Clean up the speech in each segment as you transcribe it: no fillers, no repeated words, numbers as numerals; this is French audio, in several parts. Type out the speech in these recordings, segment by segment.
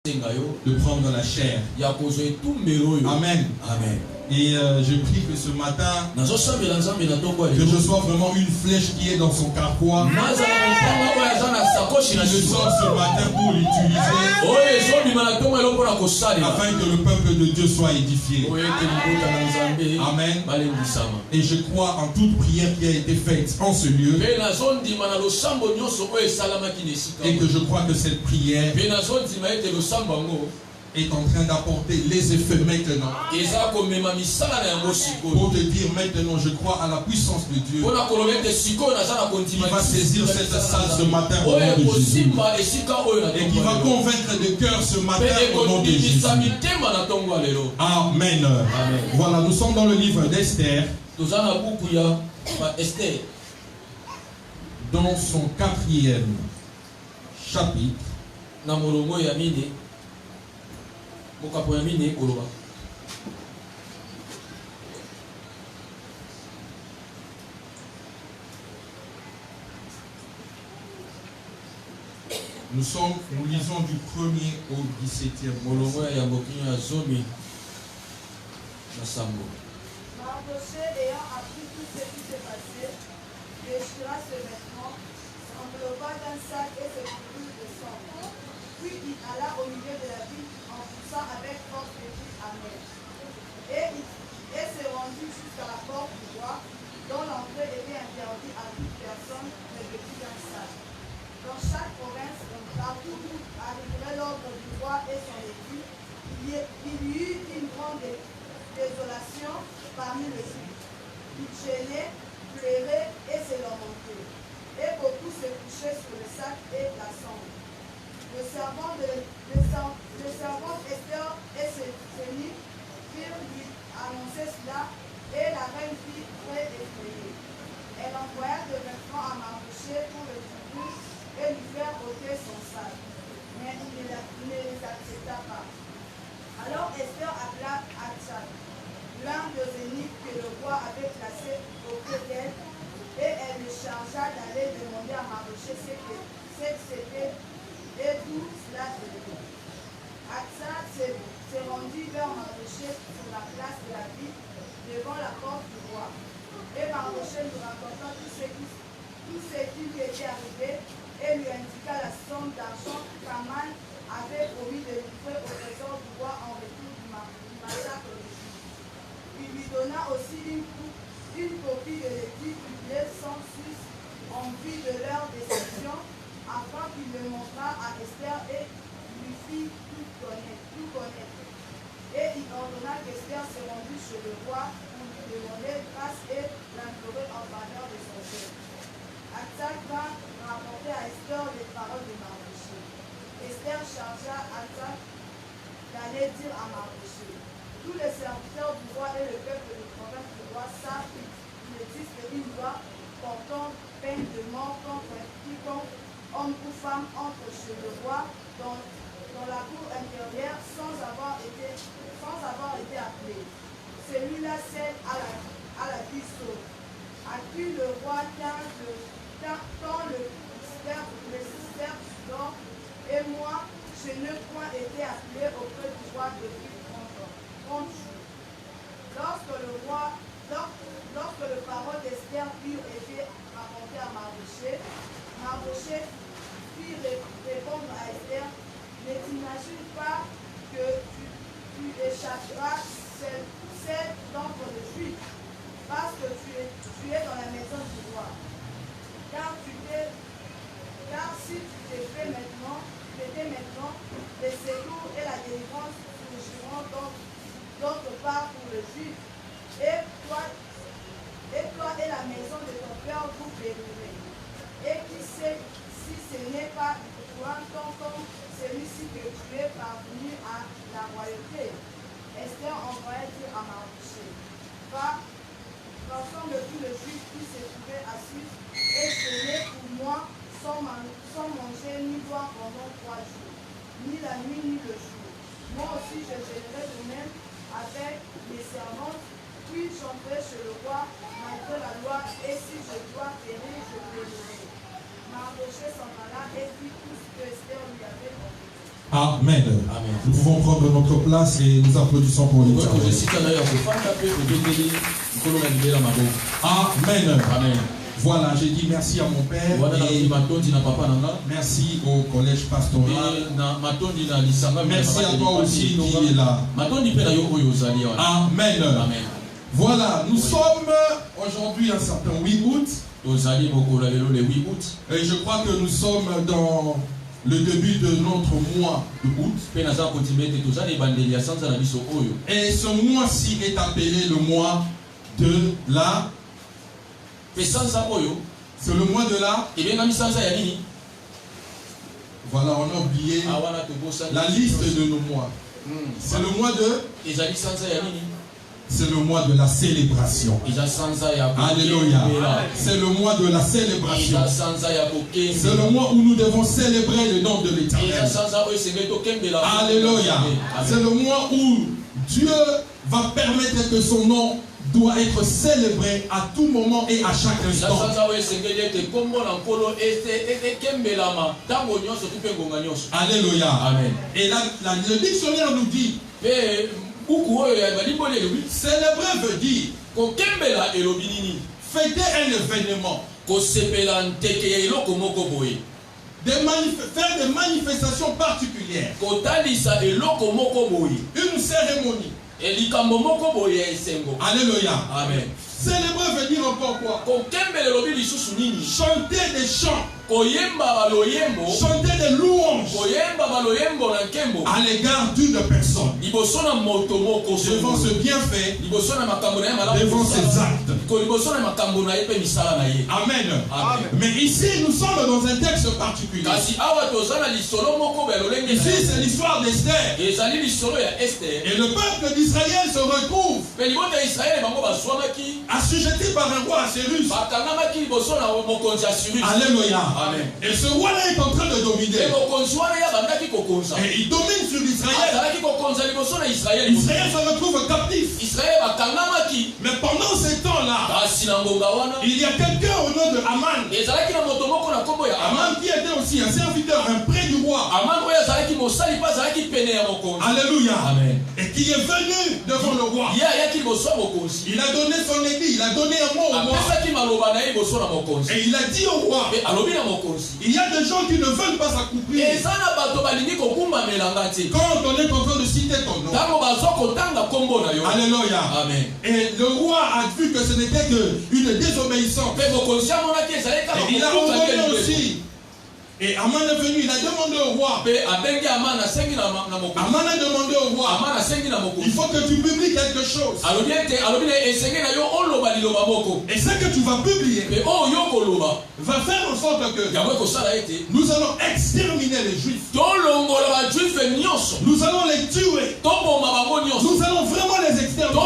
de prendre la chair. Amen. Amen. Et je prie que ce matin, que je sois vraiment une flèche qui est dans son carquois. Je sors ce matin pour l'utiliser afin que le peuple de Dieu soit édifié. Amen. Et je crois en toute prière qui a été faite en ce lieu. Et que je crois que cette prière est en train d'apporter les effets maintenant. Pour te dire maintenant, je crois à la puissance de Dieu qui va saisir cette salle ce matin au nom de Jésus. Et qui va convaincre de cœur ce matin au nom de Jésus. Amen. Voilà, nous sommes dans le livre d'Esther. Dans son 4e chapitre. Nous lisons du 1er au 17e. Mardochée ayant appris tout ce qui s'est passé, déchira ce vêtement, s'enveloppa d'un sac et se couvrit de sang. Puis il alla au milieu de la ville en poussant avec force des cris amers. Et se rendit jusqu'à la porte du roi, dont l'entrée était interdite à toute personne revêtue d'un sac. Dans chaque province, partout où arriverait l'ordre du roi et son équipe, il y eut une grande désolation parmi les Juifs. Ils gênaient, pleuraient et se lamentaient. Et beaucoup se couchaient sur le sac et la cendre. Le servant Esther et ses amis firent lui annoncer cela, et la reine fut très effrayée. Elle envoya de vêtements à Mardochée pour le tribut et lui faire ôter son sac. Mais il ne les accepta pas. Alors Esther appela Hathach, l'un des eunuques que le roi avait placé auprès d'elle, et elle le chargea d'aller demander à Mardochée ce que c'était et d'où cela venait. Hathach se rendit vers Mardochée sur la place de la ville, devant la porte du roi. Et Mardochée lui raconta tout ce qui lui était arrivé et lui indiqua la somme d'argent qu'Aman avait promis de livrer au trésor du roi en retour du massacre des Juifs. Il lui donna aussi une copie de l'édit publié sans sus en vue de leur décision, afin qu'il le montrât à Esther et lui fit tout connaître. Et il ordonna qu'Esther se rendît chez le roi pour lui demander grâce et l'implorer en faveur de son père. Hathach vint rapporter à Esther les paroles de Mardochée. Esther chargea Hathach d'aller dire à Mardochée: tous les serviteurs du roi et le peuple de province du roi savent qu'il existe une loi portant peine de mort contre quiconque, homme ou femme, entre chez le roi dans la cour intérieure sans avoir été appelé. Celui-là cède à la vie sauve. À qui le roi tend le cisterce d'or, et moi, je n'ai point été appelé auprès du roi depuis 30 jours. Lorsque le parole d'Esther furent été rapportées à Mardochée, Mardochée fit répondre à Esther: ne t'imagine pas que tu échapperas celle d'entre les Juifs, parce que tu es dans la maison du roi. Car si tu t'es fait maintenant, les secours et la délivrance surgiront d'autre part pour les Juifs, et toi et la maison de ton père vous périrez. Et qui sait si ce n'est pas toi, comme celui-ci, que tu es parvenu à la royauté. Esther envoya dire à Mardochée: rassemble tous les Juifs qui se trouvaient assis et celer pour moi sans manger ni boire pendant 3 jours, ni la nuit ni le jour. Moi aussi je gênerai de même avec mes servantes, puis j'entrerai chez le roi malgré la loi, et si je dois périr, je périrai. Mardochée s'en alla et fit tout ce que Esther lui avait ordonné. Amen. Nous pouvons prendre notre place et nous applaudissons pour l'Éternel. Amen. Amen. Voilà, j'ai dit merci à mon père et merci au collège pastoral. Merci à toi aussi qui est là. Amen. Voilà, nous sommes aujourd'hui un certain 8 août. Et je crois que nous sommes dans le début de notre mois de août. Et ce mois-ci est appelé le mois de la... C'est le mois de la... Voilà, on a oublié la liste de nos mois. C'est le mois de... C'est le mois de la célébration. Alléluia. C'est le mois de la célébration. C'est le mois où nous devons célébrer le nom de l'Éternel. Alléluia. C'est le mois où Dieu va permettre que son nom doit être célébré à tout moment et à chaque instant. Alléluia. Amen. Et le dictionnaire nous dit, célébrer veut dire fêter un événement, faire des manifestations particulières, une cérémonie. Alléluia. Amen. Célébrer veut dire encore quoi? Chanter des chants, chanter des louanges à l'égard d'une personne devant ce bienfait, devant ses actes. Amen. Amen. Mais ici nous sommes dans un texte particulier. Ici c'est l'histoire d'Esther. Et le peuple d'Israël se retrouve assujetti par un roi Assyrus. Alléluia. Amen. Et ce roi-là est en train de dominer. Et il domine sur Israël. Israël se retrouve captif. Mais pendant ces temps-là, il y a quelqu'un au nom de Aman. Aman qui était aussi un serviteur, un prêtre du roi. Alléluia. Amen. Et qui est venu devant le roi. Il a donné son édit, il a donné un mot au roi. Et il a dit au roi, il y a des gens qui ne veulent pas s'accomplir. Quand on est en train de citer ton nom. Alléluia. Amen. Et le roi a vu que ce n'était qu'une désobéissance. Et il a envoyé aussi. Et Aman est venu, il a demandé au roi. Aman a demandé au roi, il faut que tu publies quelque chose. Et ce que tu vas publier va faire en sorte que nous allons exterminer les Juifs. Nous allons les tuer. Nous allons vraiment les exterminer.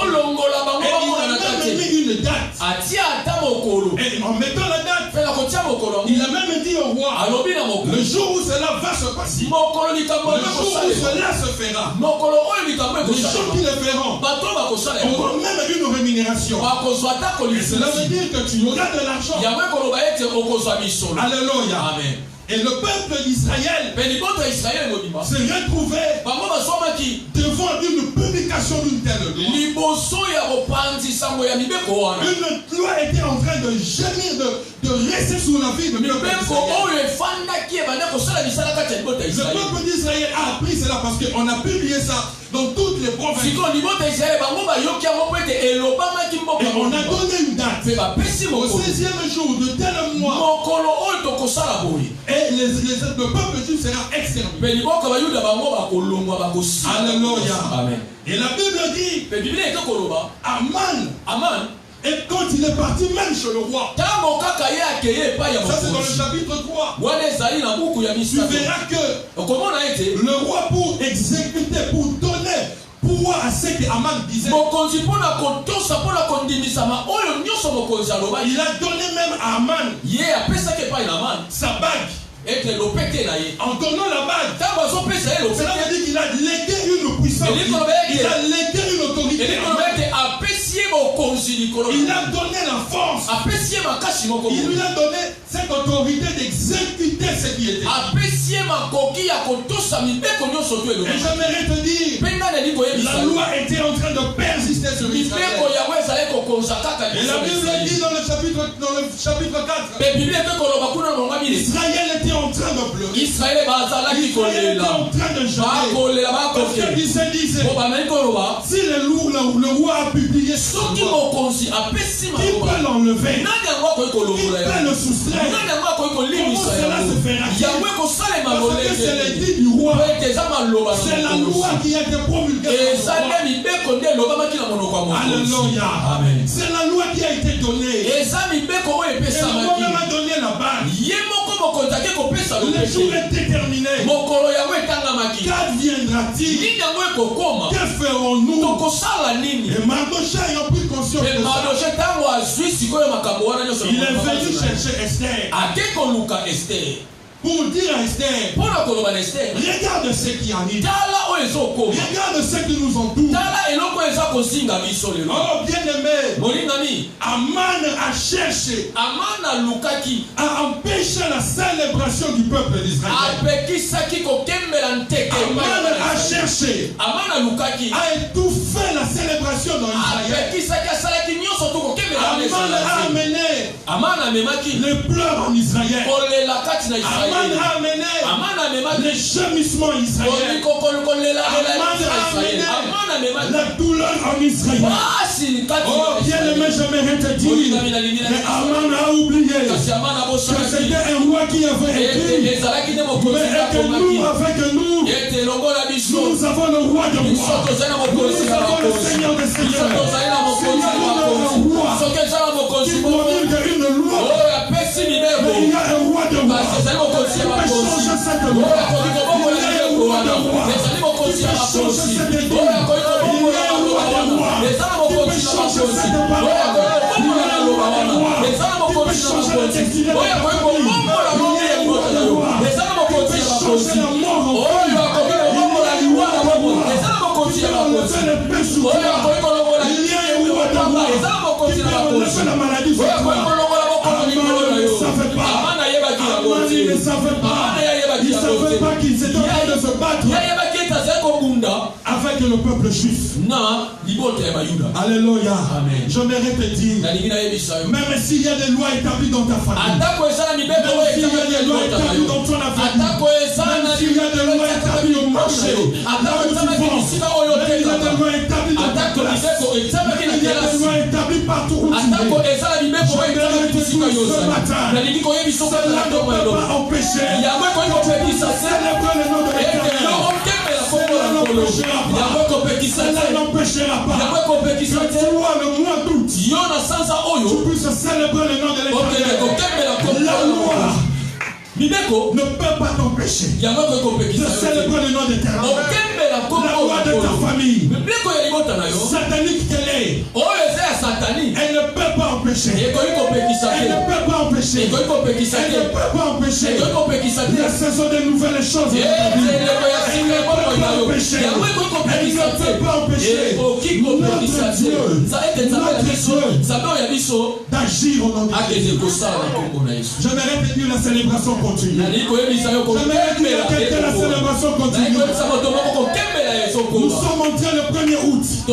Et il a même mis une date. Et en mettant la date, il a même dit au roi, le jour où cela va se passer, le jour où cela se fera, les gens qui le feront auront même une rémunération. Et cela veut dire que tu auras de l'argent. Alléluia. Amen. Et le peuple d'Israël s'est retrouvé devant une publication d'une telle loi. Une loi était en train de gémir, de rester sous la vie de peuple d'Israël. Le peuple d'Israël a appris cela parce qu'on a publié ça dans toutes les provinces. Et on a donné une date au 16e jour de tel mois. Et le peuple juif sera exterminé. Alléluia. Amen. Et la Bible dit, Aman, et quand il est parti même chez le roi, ça c'est dans le chapitre 3, tu verras que le roi pour exécuter, pour donner pouvoir à ce que Aman disait, il a donné même à Aman sa bague. En donnant la bague, cela veut dire qu'il a légué une puissance, il a légué une autorité. Il a donné la force. Il lui a donné cette autorité d'exécuter ce qui était. Et j'aimerais te dire, la loi était en train de persister sur Israël. Et la Bible dit dans le chapitre 4, Israël était en train de pleurer. Israël était en train de jeûner. Parce qu'il se disait, si le roi a publié son mot, qui peut l'enlever? Qui peut le soustraire? Comment cela se fera-t-il? Parce que c'est l'édit du roi. C'est la loi qui a été promulguée. Alléluia. C'est la loi qui a été donnée. Et moi-même a donné la base. Le jour est déterminé. Qu'adviendra-t-il? Que ferons-nous? Et Mardochée ayant pris conscience de ça, il est venu chercher Esther. Pour dire à Esther, regarde ce qui arrive. Regarde ce qui nous entoure. Oh bien-aimé, Aman a cherché à empêcher la célébration du peuple d'Israël. Aman a cherché à étouffer la célébration dans Israël. Aman a amené les pleurs en Israël. Aman a amené les gémissements israéliens. Aman a amené la douleur en Israël. Oh bien-aimé, j'aimerais te dire, mais Aman a oublié que c'était un roi qui avait écrit, mais que nous, avec nous, nous avons le roi de rois. Nous avons le Seigneur des seigneurs. Nous avons un roi qui promulgue une loi. Mais il y a un roi de rois. Il peut changer cette loi. Il y a un roi de rois. Il peut changer cette église. Il y a un roi de rois. Il peut changer cette parole. Il y a un roi de rois. Il peut changer la destinée de la famille. Il y a un roi de rois. Il peut changer la mort en vie. Il y a un roi de rois. Il peut enlever les péchés. Il y a un roi de rois qui peut enlever la maladie sur toi. Aman ne savait pas. Aman ne savait pas. Il ne savait pas qu'ils étaient en train de se battre avec le peuple juif. Alléluia. J'aimerais te dire, même s'il y a des lois établies dans ta famille, même s'il y a des lois établies dans ton avenir, même s'il y a des lois établies au marché, là où tu vends, il y a des lois établies dans ta classe, il y a des lois établies partout où tu es. J'aimerais te dire ce matin, cela ne peut pas empêcher de célébrer le nom de l'Éternel. Cela n'empêchera pas que toi, le mois d'août, tu puisses célébrer le nom de l'Éternel. La loi ne peut pas t'empêcher de célébrer le nom de l'Éternel. La loi de ta famille, satanique qu'elle est, elle ne peut pas empêcher. Elle ne peut pas empêcher. Elle ne peut pas empêcher la saison de nouvelles choses. Elle ne peut pas empêcher. Elle ne peut pas empêcher notre Dieu d'agir au nom de Jésus. J'aimerais te dire la célébration continue. J'aimerais dire que la célébration continue. Nous sommes entrés le 1er août. On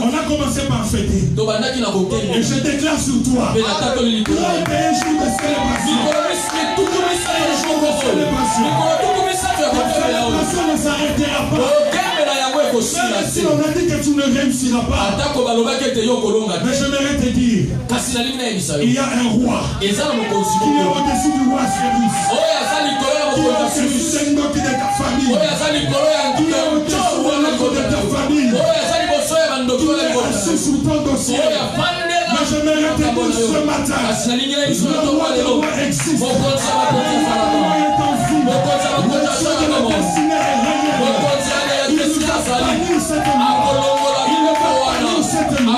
a commencé par fêter. Et je déclare sur toi, il y a un jour de célébration. La célébration ne s'arrêtera pas. Même si on a dit que tu ne réussiras pas, mais j'aimerais te dire, il y a un roi qui est au-dessus du roi Cyrus, qui est au-dessus de notre de ta famille, qui est au-dessus de ta famille, qui est assis sous ton dossier. Mais j'aimerais te dire ce matin, le roi des rois existe. Le roi est en vie. Le Dieu de la destinée est réel. Il nous a banni cette nuit. Il nous a banni cette nuit.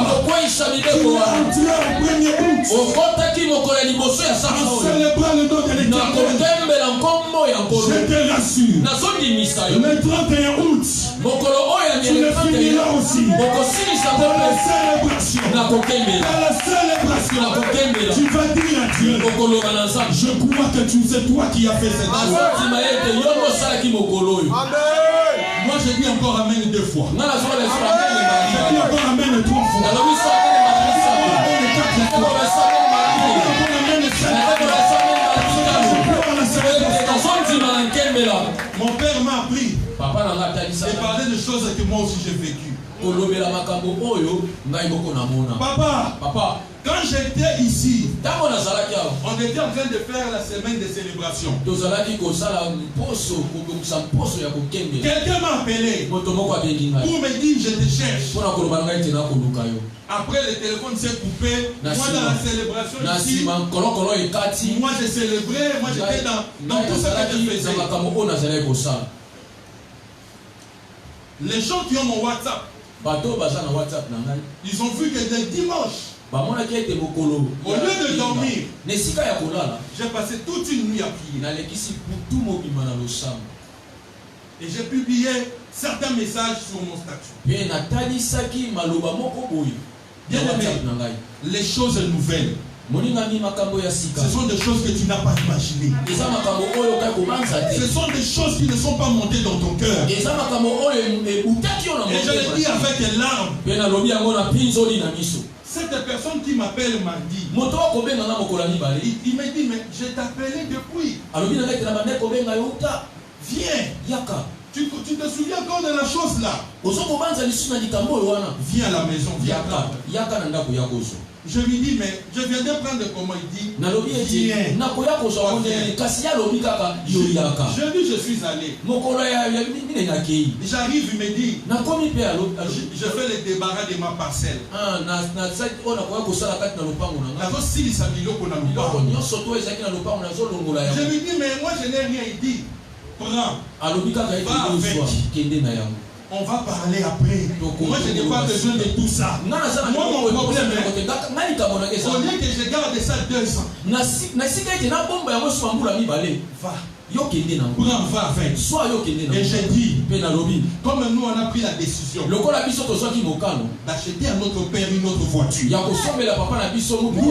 Tu es entré au 1er août. En célébrant le nom de l'Éternel. Je te rassure. Le 31 août, tu le finiras aussi. Dans la célébration. Tu vas dire à Dieu, je crois que c'est toi qui as fait cette chose. Moi je dis encore amen 2 fois. Je dis encore amen 3 fois. Mon père m'a appris et parler de choses que moi aussi j'ai vécues. Papa, quand j'étais ici, on était en train de faire la semaine de célébration. Quelqu'un m'a appelé pour me dire je te cherche. Après le téléphone s'est coupé. Moi dans la célébration ici, moi j'ai célébré, moi j'étais dans tout ce que je faisais. Les gens qui ont mon WhatsApp, ils ont vu que le dimanche, au lieu de dormir, j'ai passé toute une nuit à prier. Et j'ai publié certains messages sur mon statut. Bien aimé, les choses nouvelles, ce sont des choses que tu n'as pas imaginées. Ce sont des choses qui ne sont pas montées dans ton cœur. Et je le dis avec des larmes. Cette personne qui m'appelle mardi, il m'a dit, mais je t'appelais depuis. Viens. Tu te souviens encore de la chose là? Viens à la maison, viens à table. Je lui dis, mais je viens de prendre comment il dit. Viens. Je dis, je suis allé. J'arrive, il me dit, je fais le débarras de ma parcelle. Je lui dis, mais moi je n'ai rien dit. Prends. On va parler après. Moi, je n'ai pas besoin de tout ça. Moi, mon problème est, au lieu que je garde ça 2 ans, va. Va avec. Et j'ai dit, comme nous on a pris la décision d'acheter à notre père une autre voiture. Nous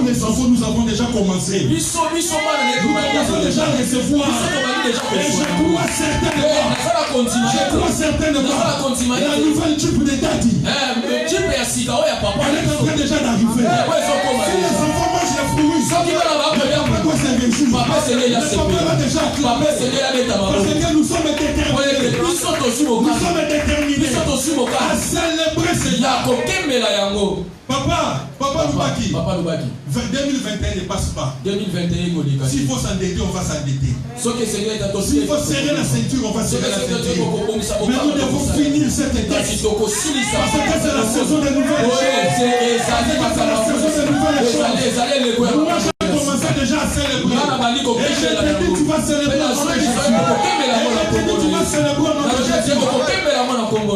les enfants, nous avons déjà commencé. Nous avons déjà recevoir. Et je crois certainement, la nouvelle Jeep de Daddy, elle est en train déjà d'arriver. Si les enfants mangent les fruits, le papa doit se réjouir. Le papa va déjà acclamer. Parce que nous sommes déterminés. Nous sommes déterminés à célébrer ce jour. Papa Loubaki, 2021 ne passe pas. S'il faut s'endetter, on va s'endetter. S'il faut serrer la ceinture, on va serrer la ceinture. Mais nous devons finir cette étape. Parce que c'est la saison des nouvelles choses. Moi, j'ai commencé déjà à célébrer. Et j'ai dit, tu vas célébrer la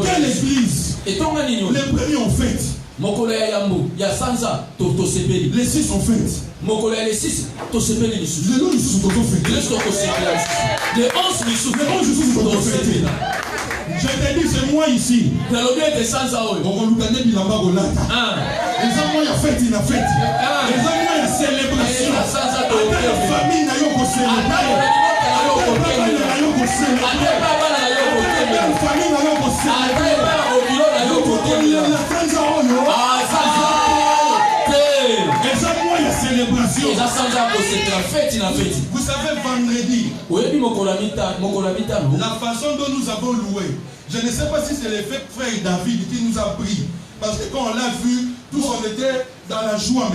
quelle église? Les premiers ont fait. Les 6 ont fait. Le nom ils sont fait. Les 11 ils sont fait. Je te dis, c'est moi ici. On va nous donner du lamba golata. Les enfants, il y a fête, il y a fête. Les enfants, il y a célébration. La famille n'a pas célébrer. Vous savez, vendredi, la façon dont nous avons loué, je ne sais pas si c'est l'effet frère David qui nous a pris, parce que quand on l'a vu, tous on était dans la joie.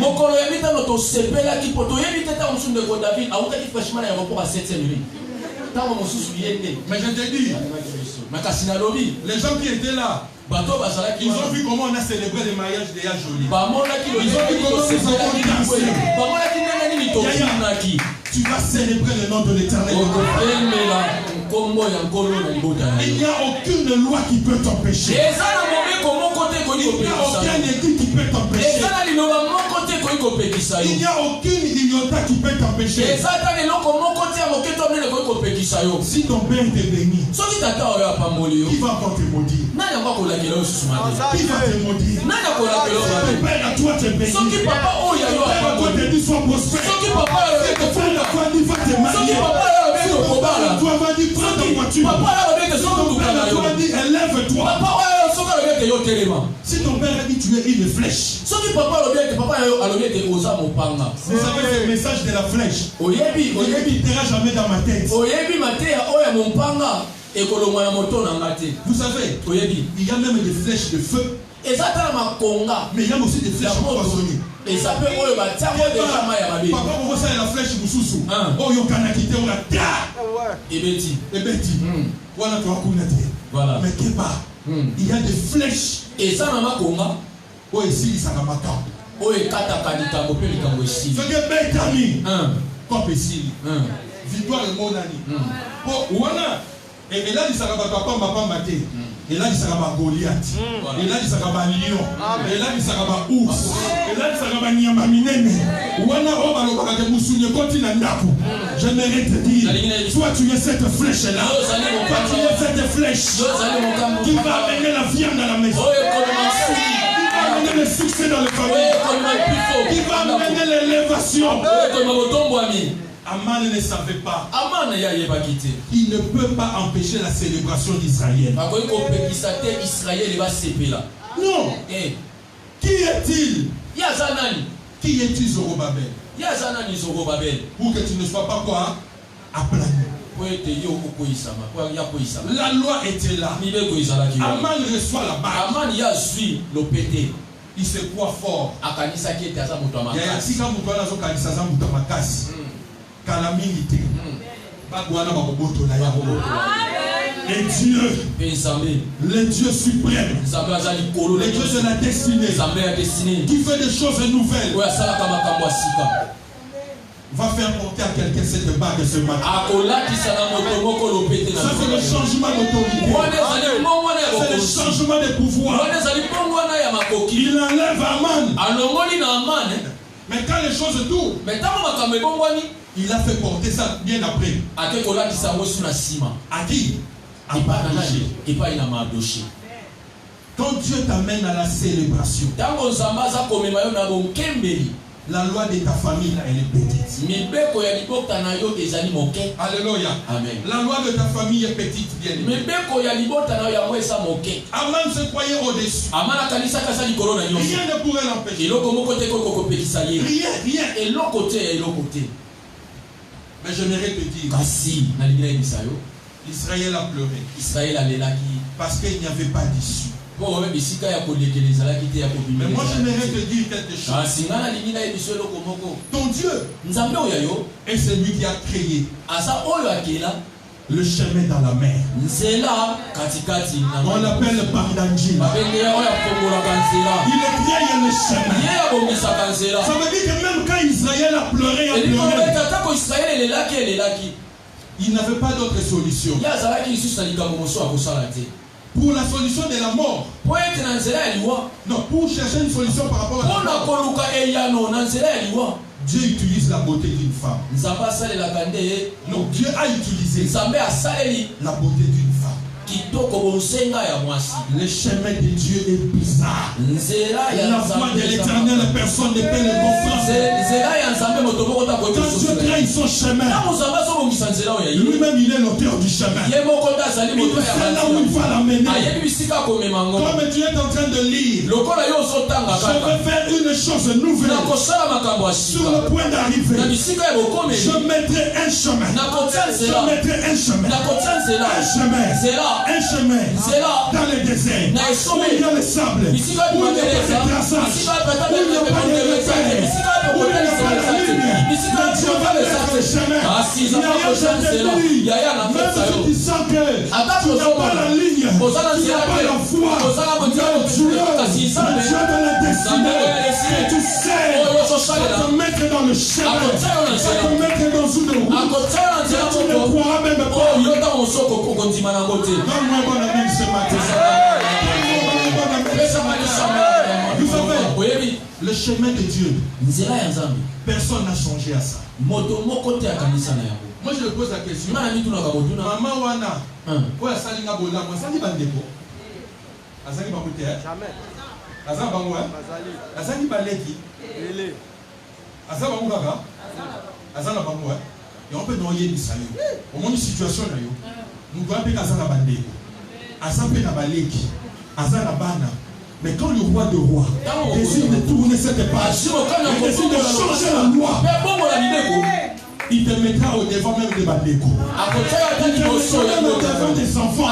Mais je te dis, les gens qui étaient là, ils ont vu comment on a célébré le mariage de Yajoli. Ils ont vu comment nous avons dansé. Tu vas célébrer le nom de l'Éternel. Il n'y a aucune loi qui peut t'empêcher. Il n'y a aucun édit qui peut t'empêcher. Il n'y a aucune ignota qui peut t'empêcher. Si ton père te bénit, qui va encore te maudire? Qui va te maudire? Ton père à toi te bénit. Ton père à toi te dit sois prospère. Ton père à toi dit va te marier. Ton père à toi va dire prends ta voiture. Ton père à toi dit élève-toi. Si ton père a dit tu es une flèche. Vous savez ce message de la flèche, il ne t'ira jamais dans ma tête. Vous savez, il y a même des flèches de feu. Mais il y a aussi des flèches empoisonnées. Papa, on voit ça la flèche Moussousou. Oh, yo kanakite on la ta. Ebeti. Voilà toi kunate. Voilà. Mais Keba, il y a des flèches. Et ça mama konga. Oh ici ça va maka. Oh et kata kanita ko pe likambo ici. Ce que betami. Quoi ici. Victoire le monani. Oh wana. Et là il sera papa mate. Et là, il sera Goliath. Et là, il sera lion. Et là, il sera ours. Et là, il sera Niamaminene. J'aimerais te dire, toi, tu es cette flèche-là. Toi, tu es cette flèche qui va amener la viande à la maison. Qui va amener le succès dans le famille. Qui va amener l'élévation. Aman ne savait pas. Il ne peut pas empêcher la célébration d'Israël. Non. Qui est-il? Qui est-il Zorobabel? Pour que tu ne sois pas quoi? Aplani. La loi était là. Aman reçoit la bague. Il se croit fort. Et Dieu, le Dieu suprême, le Dieu de la destinée, qui fait des choses nouvelles, va faire porter à quelqu'un cette bague ce matin. Ça c'est le changement d'autorité. C'est le changement de pouvoir. Il enlève Aman. Mais quand les choses tournent, il a fait porter ça bien après. À qui? À Mardoché. Quand Dieu t'amène à la célébration, la loi de ta famille, elle est petite. Alléluia. Amen. La loi de ta famille est petite, bien aimé. Aman se croyait au-dessus. Rien ne pourrait l'empêcher. Rien. Mais j'aimerais te dire, Israël a pleuré. Parce qu'il n'y avait pas d'issue. Mais moi j'aimerais te dire quelque chose. Ton Dieu est celui qui a créé le chemin dans la mer. On l'appelle Bardanji. Il crée le chemin. Ça veut dire que même quand Israël a pleuré, il n'avait pas d'autre solution. Pour la solution de la mort. Non, pour chercher une solution par rapport à la mort. Dieu utilise la beauté d'une femme. Non, Dieu a utilisé la beauté d'une femme. Le chemin de Dieu est bizarre. La voix de l'Éternel, personne ne peut le comprendre. Quand Dieu crée son chemin, lui-même il est l'auteur du chemin. Il sait là où il va l'amener. Comme tu es en train de lire, je vais faire une chose nouvelle. Sur le point d'arriver, je mettrai un chemin. Un chemin dans le désert où il y a le sable, où il n'y a pas de traçage, où il n'y a pas de repère, où il n'y a pas de ligne. Dieu va mettre le chemin. Il n'y a rien de détruit. Même si tu sens que tu n'as pas la ligne, tu n'as pas la foi, tu as le Dieu de la destinée, et tu sais te mettre dans le chemin, te mettre dans une route, tu ne croiras même pas. Donne-moi bon amen ce matin. Vous savez, le Le chemin de Dieu. Personne n'a changé à ça. Moi je me pose la question. Maman wana. Quoi ça linga bola moi ça li bandeko. Azali bamuté. Jamais. Azali bango hein. Azali baleki. Ele. Azali bango kaka. Azali bango hein. Et on peut noyer bisayo. Au moins une situation là yo. Nous doit pe azali bandeko. Azali na baleki. Azali bana. Mais quand le roi de rois décide de tourner cette page, il décide de changer la loi, il te mettra au devant même des bandeko. Il te mettra au devant des enfants.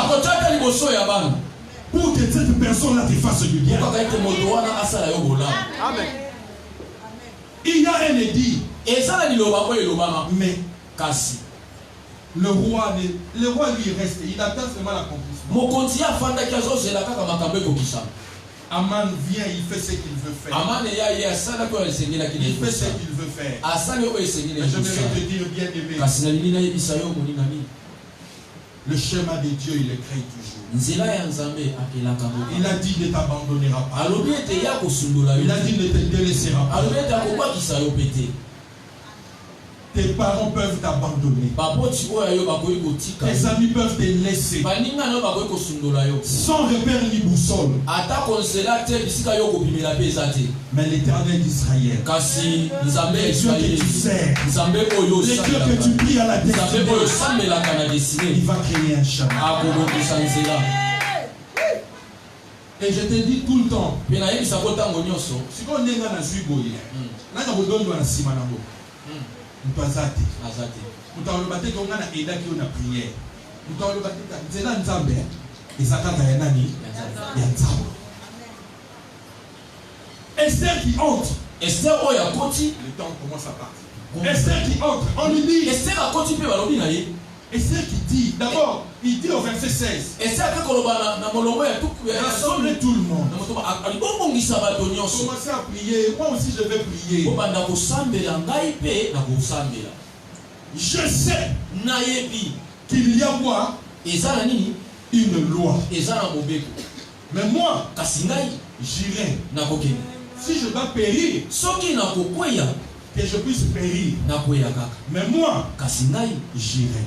Pour que cette personne-là te fasse du bien. Amen. Il y a un édit. Mais le roi lui reste. Il attend seulement l'accomplissement. Aman vient, il fait ce qu'il veut faire. Il fait ce qu'il veut faire. Mais je vais te dire, bien aimé, le chemin de Dieu, il est créé toujours. Il a dit ne t'abandonnera pas. Il a dit ne te délaissera pas. Tes parents peuvent t'abandonner. Tes amis peuvent te laisser. Sans repère ni boussole. Mais l'Éternel d'Israël, les dieux que tu sers, les dieux que tu pries à la destinée, il va créer un chemin. Et je te dis tout le temps, si on est dans la Zuiboye, là on donne la Simanamo. Azate. Mutaolobate ko ngana eda ki ona prière. Mutaolobate nzela nzambe ezakata ya nani? Ya nzambe. Esther qui entre. Esther oya koti. Le temps commence à partir. Esther qui entre. On lui dit. Esther a koti pe balobi na ye. Esther qui dit. D'abord, il dit au verset 16. Esther pe kolobana na molongo ya tout. Rassemble tout le monde. Commencez à prier. Moi aussi je vais prier. Je sais qu'il y a moi une loi. Mais moi, j'irai. Si je dois périr, que je puisse périr. Mais moi, j'irai.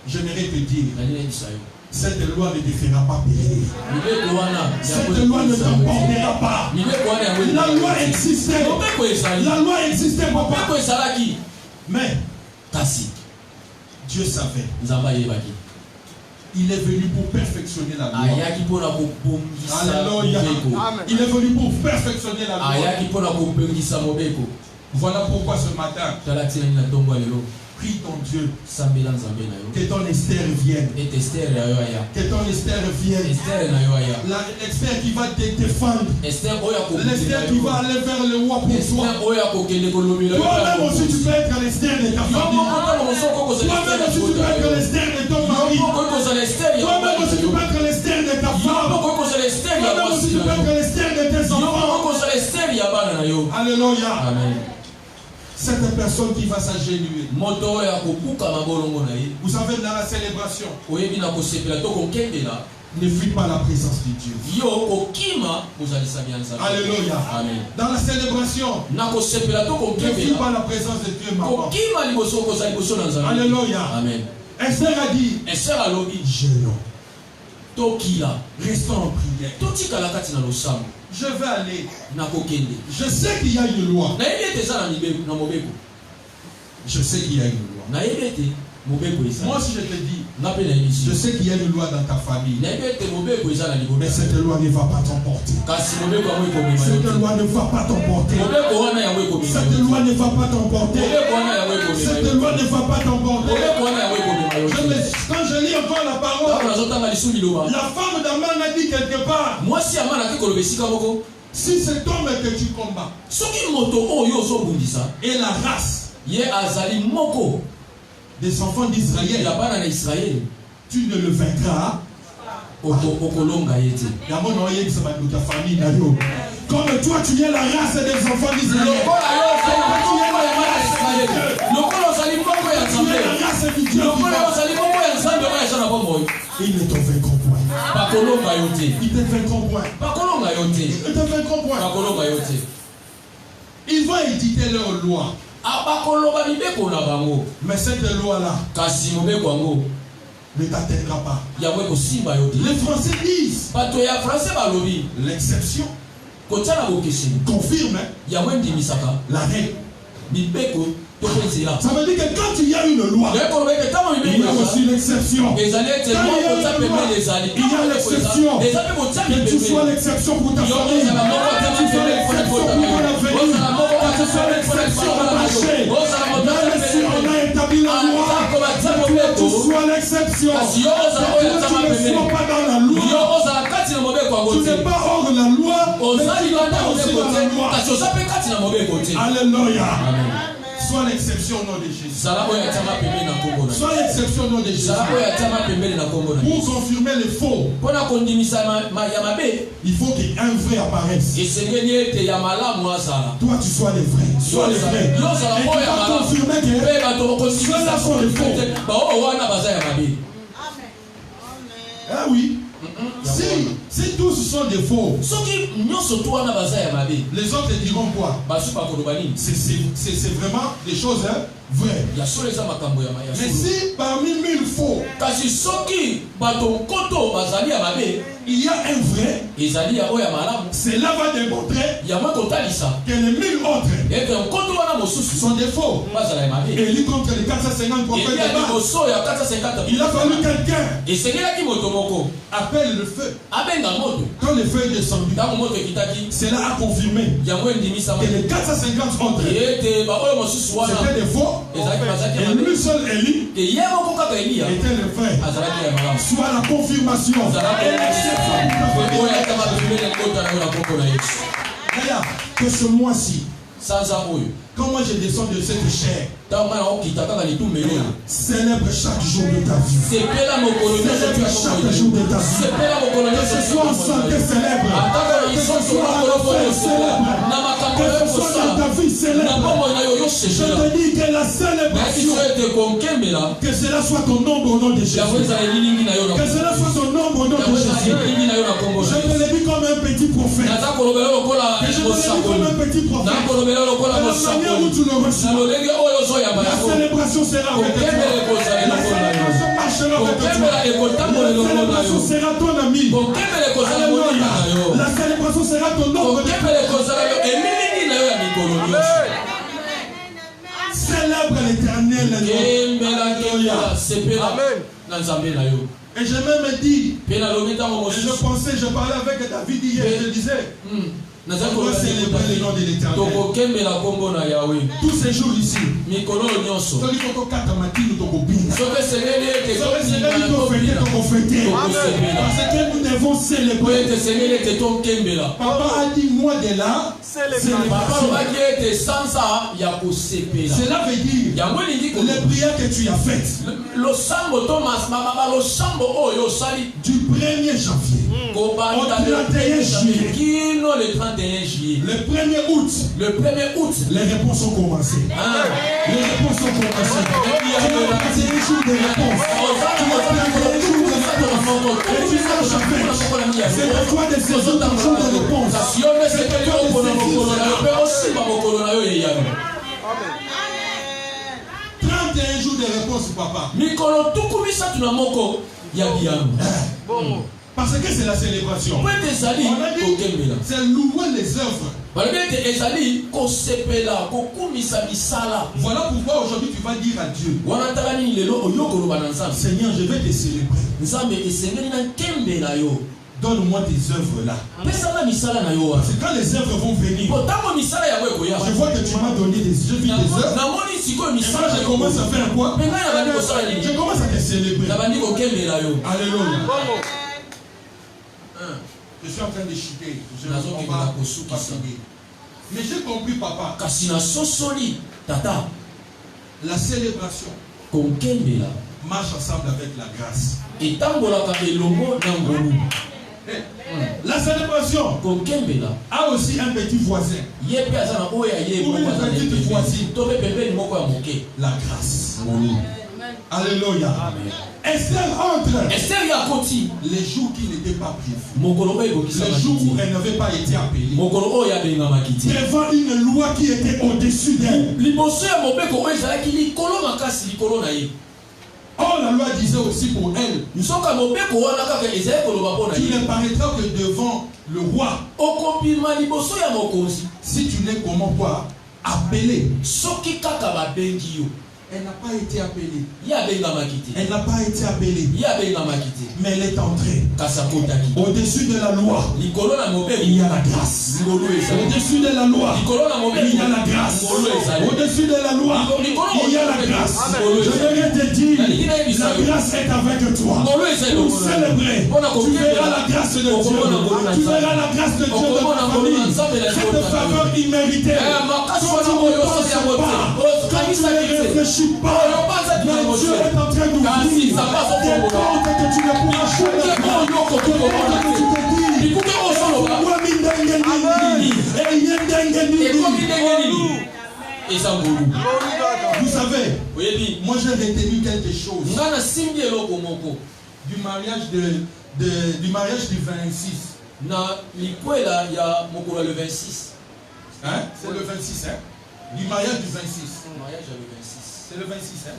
J'aimerais te dire, cette loi ne te fera pas périr. Cette loi ne t'emportera pas. La loi existait. La loi existait, papa. Mais Dieu savait. Il est venu pour perfectionner la loi. Alléluia. Il est venu pour perfectionner la loi. Voilà pourquoi ce matin, prie ton Dieu que ton Esther vienne. Que ton Esther vienne. L'Esther qui va te défendre. L'Esther qui va aller vers le roi pour toi. Toi-même aussi tu peux être l'Esther de ta famille. Toi-même aussi tu peux être l'Esther de ton mari. Toi-même aussi tu peux être l'Esther de ta femme. Toi-même aussi tu peux être l'Esther de tes enfants. Alléluia. Amen. Cette personne qui va s'agenouiller. Vous savez, dans la célébration, ne fuis pas la présence de Dieu. Alléluia. Amen. Dans la célébration, ne fuis pas la présence de Dieu, maman. Alléluia. Amen. Esther a dit, jeûnons. Restons en prière. Je vais aller. Je sais qu'il y a une loi. Je sais qu'il y a une loi. Moi si je te dis, je sais qu'il y a une loi dans ta famille. Mais cette loi ne va pas t'emporter. Cette loi ne va pas t'emporter. Cette loi ne va pas t'emporter. Cette loi ne va pas t'emporter. Quand je lis encore la parole, la femme d'Aman a dit quelque part, si cet homme que tu combats et la race des enfants d'Israël, tu ne le vaincras. Comme toi tu es la race des enfants d'Israël, ils ne te vaincront point. Ils te vaincront point. Ils te vaincront point. Ils vont éditer leur loi. Mais cette loi-là ne t'atteindra pas. Les Français disent l'exception confirme la règle. Ça veut dire que quand il y a une loi, il y a aussi l'exception. Il y a l'exception. Que tu sois l'exception pour ta famille, que tu sois l'exception pour ton avenir, que tu sois l'exception pour marcher. Même si on a établi la loi, que tu sois l'exception. Que tu ne sois pas dans la loi. Tu n'es pas hors de la loi, mais tu n'es pas aussi dans la loi. Alléluia. Sois l'exception au nom de Jésus. Sois l'exception au nom de Jésus. Pour confirmer les faux, il faut qu'un vrai apparaisse. Toi, tu sois les vrais. Sois les vrais. Et tu vas confirmer que ceux-là sont les faux. Ah oui. Si tous sont des faux, les autres diront quoi? C'est vraiment des choses vraies. Mais si parmi 1000 faux, il y a un vrai, cela va démontrer que les 1000 autres sont des faux. Élie contre les 450 prophètes, il a fallu quelqu'un appelle le feu. Quand le feu est descendu, cela a confirmé que les 450 autres c'était des faux. Et lui seul, Élie, était le vrai. Soit la confirmation. Regarde, que ce mois-ci, quand moi je descends de cette chair, célèbre chaque jour de ta vie. Célèbre chaque jour de ta vie. Que ce soit en santé, célèbre. Que ce soit à la fin, célèbre. Que ce soit dans ta vie, célèbre. Je te dis que la célébration, que cela soit ton nombre au nom de Jésus. Que cela soit ton nombre au nom de Jésus. Je te le dis comme un petit prophète. Que je te le dis comme un petit prophète. La manière où tu le reçois, la célébration sera avec toi. La célébration marchera avec toi. La célébration sera ton ami. La célébration sera ton nombre. Célèbre l'Éternel. Amen. Et j'ai même dit, je pensais, je parlais avec David hier, je disais, on doit célébrer le nom de l'Éternel. Tous ces jours ici, parce que nous devons célébrer. Papa a dit, moi de là, cela veut dire les prières que tu as faites du 1er janvier au 31 juillet, le 1er août, les réponses ont commencé. Les réponses ont commencé. Tu as passé les jours de réponse. Tu as passé les jours de réponse. Et tu as changé. C'est pour toi des saisons de jours de réponse. C'est pour toi des saisons. 31 jours de réponse, papa. Parce que c'est la célébration. On a dit, c'est louer les œuvres. Voilà pourquoi aujourd'hui tu vas dire à Dieu, Seigneur, je vais te célébrer. Donne-moi tes œuvres là. Parce que quand les œuvres vont venir, je vois que tu m'as donné des œuvres. Et moi je commence à faire quoi? Je commence à te célébrer. Alléluia. Je suis en train de chuter. Mais j'ai compris, papa. La célébration marche ensemble avec la grâce. La célébration a aussi un petit voisin. Ou une petite voisine. La grâce. Alléluia. Amen. Esther entre Esther yakoti les jours qui n'étaient pas prévus. mokolo oyo Les jours où elle n'avait pas été appelée. mokolo oyo abengamakiti Devant une loi qui était au-dessus d'elle. liboso ya mobeko oyo ezalaki likolo makasi likolo na ye. Or la loi disait aussi pour elle, soka mobeko wana kaka ezali koloba mpo na tu ye ne paraîtras que devant le roi okobima liboso ya mokonzi si tu n'es comment quoi appelé. soki kaka babengi yo. Elle n'a pas été appelée. Ye abengamaki te. Elle n'a pas été appelée. Ye abengamaki te. Mais elle est entrée. Kasi akotaki. Au-dessus de la loi, likolo na mobeko il y a la grâce. ngolu ezali. Au-dessus de la loi, likolo na mobeko il y a la grâce. ngolu ezali. Au-dessus de la loi, il y a la grâce. Je voudrais te dire, la grâce est avec toi. Pour célébrer, tu verras la grâce de Dieu. Tu verras la grâce de Dieu dans ta famille. Cette faveur imméritée. Quand tu ne penses pas, quand tu ne réfléchis pas, mais Dieu est en train d'ouvrir des portes que tu ne pourras jamais voir. Des portes que tu te dis, vous savez, moi j'ai retenu quelque chose du mariage du 26. Na likwela ya mokolo le 26. Hein? C'est le 26, hein? Du mariage du 26. Mariage le 26. C'est le 26, hein?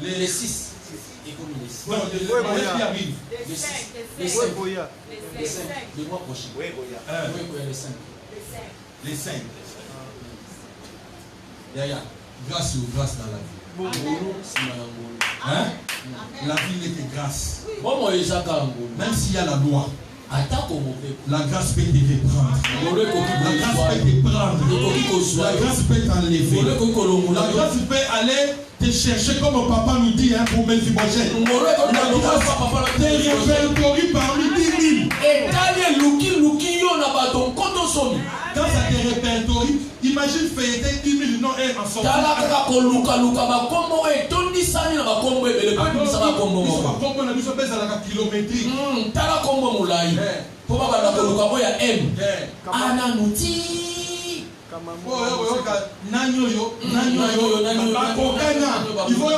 Les 6. Et comme les 6. Non, le mariage qui arrive. Les 6. Les 5. Les 5. Le mois prochain. Oui, les 5. Les 5. Yaya, grâce ou grâce dans la vie. Hein? La vie n'est que grâce. Même s'il y a la loi, la grâce peut te prendre. La grâce peut te prendre. La grâce peut t'enlever. La grâce peut aller te chercher comme mon papa nous dit hein, pour Mephibosheth. La grâce te répertorie parmi 10 000. Quand ça te répertorie, imagine fêter 10 000 noms et en sortant. Il faut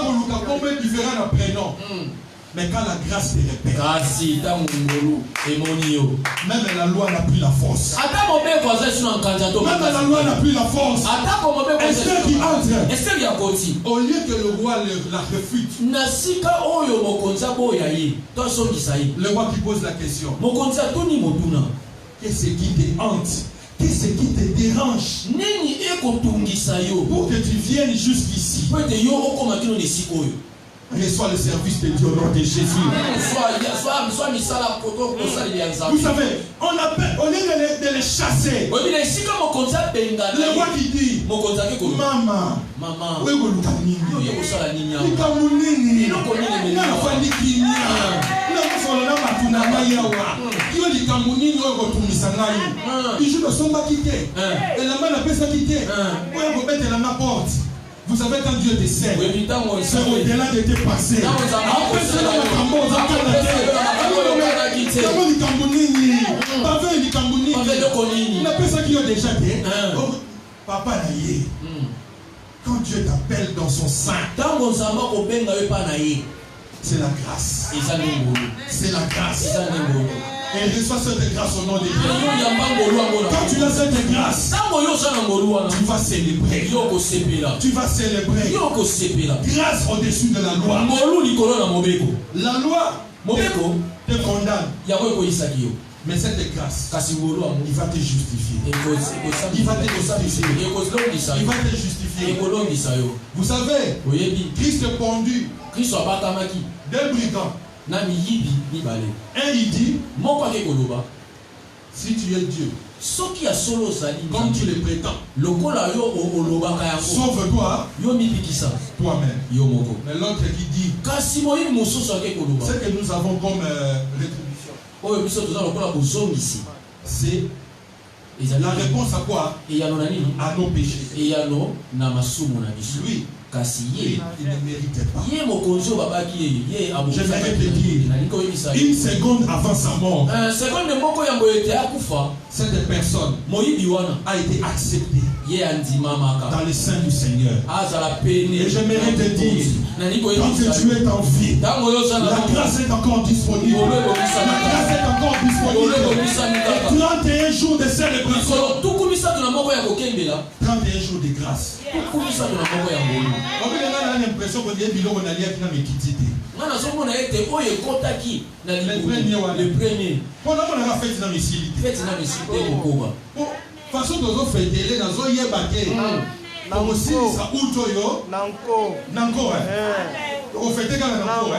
que différents prénoms. Mais quand la grâce te répète, même la loi n'a plus la force. Même la loi n'a plus la force. Esther qui entre, au lieu que le roi la refute, le roi qui pose la question, qu'est-ce qui te hante? Qu'est-ce qui te dérange pour que tu viennes jusqu'ici? Reçois le service de Dieu au nom de Jésus. Vous savez, on appelle, au lieu de les chasser, le roi qui dit, maman, où est vous savez, quand Dieu te sert, c'est au-delà de tes passés. Papa quand Dieu t'appelle dans son sein, c'est la grâce. C'est la grâce. Et reçois cette grâce au nom de Dieu. Quand tu as cette grâce, tu vas célébrer. Tu vas célébrer. Grâce au-dessus de la loi. La loi te condamne. Mais cette grâce, il va te justifier. Il va te justifier. Il va te justifier. Vous savez, Christ pendu, deux brigands. Un il dit, si tu es Dieu, comme tu le prétends, sauve-toi toi-même. Mais l'autre qui dit, ce que nous avons comme rétribution, c'est la réponse à quoi? À nos péchés. Lui, il ne méritait pas. J'aimerais te dire, une seconde avant sa mort, cette personne a été acceptée dans le sein du Seigneur. Et j'aimerais te dire, quand tu es en vie, la grâce est encore disponible. La grâce est encore disponible. Et 31 jours de célébration. 31 jours de grâce. On a l'impression qu'on est bilot, on a l'air dans mes quittités. Le premier. Pendant qu'on a fait dans mes cilités. Façon de nous faire délai dans un yébake. Comme aussi ça outoyo. Nanko. On fait des gars nanko.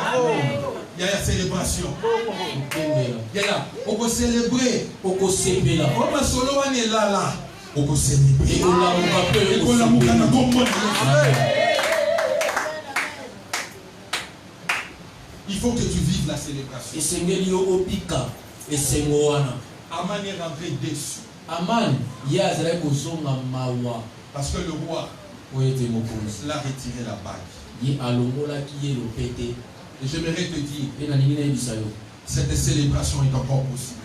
Il y a la célébration. On peut célébrer. On peut célébrer. On peut célébrer là. On peut célébrer. Il faut que tu vives la célébration. Aman est rentré déçu. Parce que le roi l'a retiré la bague. Et j'aimerais te dire, cette célébration est encore possible.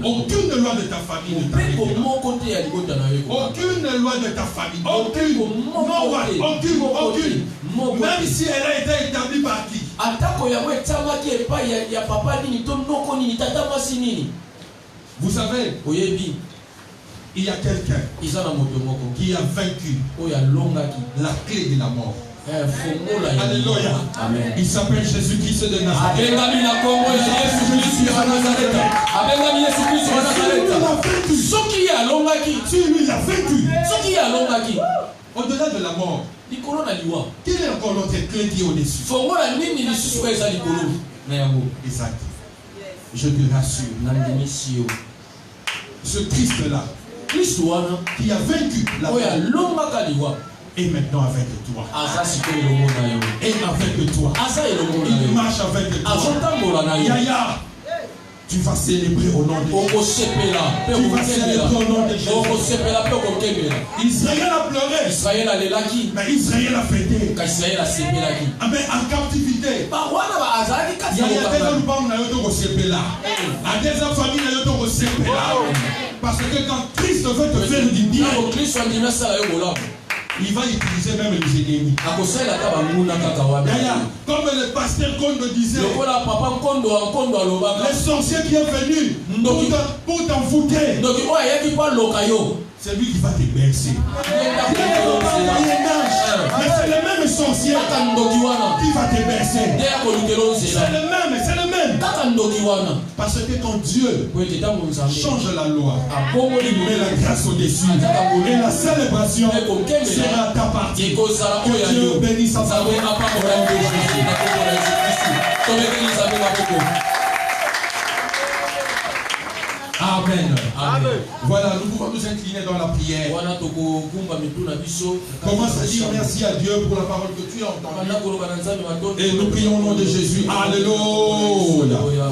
Aucune loi de ta famille ne t'arrêtera. Aucune loi de ta famille. Aucune. Même si elle a été établie par qui? Vous savez, il y a quelqu'un qui a vaincu la clé de la mort. Alléluia. Amen. Il s'appelle Jésus-Christ de Nazareth. Lui l'a vaincu. Au-delà de la mort, quelle est encore l'autre clé qui est au-dessus? Exact. Je te rassure. Ce Christ-là, qui a vaincu la mort, et maintenant avec toi. Et avec toi. Il marche avec toi. Yaya, tu vas célébrer au nom de Jésus. Tu vas célébrer au nom de Jésus. Israël a pleuré. Mais Israël a fêté. Mais en captivité. Parce que quand Christ veut te faire du bien, il va utiliser même les ennemis. Comme le pasteur Kondo disait, le sorcier qui est venu pour t'envoûter, c'est lui qui va te bercer. Mais c'est le même sorcier qui va te bercer. C'est le même. Parce que quand Dieu change la loi, il met la grâce au-dessus. Et la célébration sera ta partie. Que Dieu bénisse sa parole. Amen. Amen. Voilà, nous pouvons nous incliner dans la prière. Commence à dire merci à Dieu pour la parole que tu as entendue. Et nous prions au nom de Jésus. Alléluia.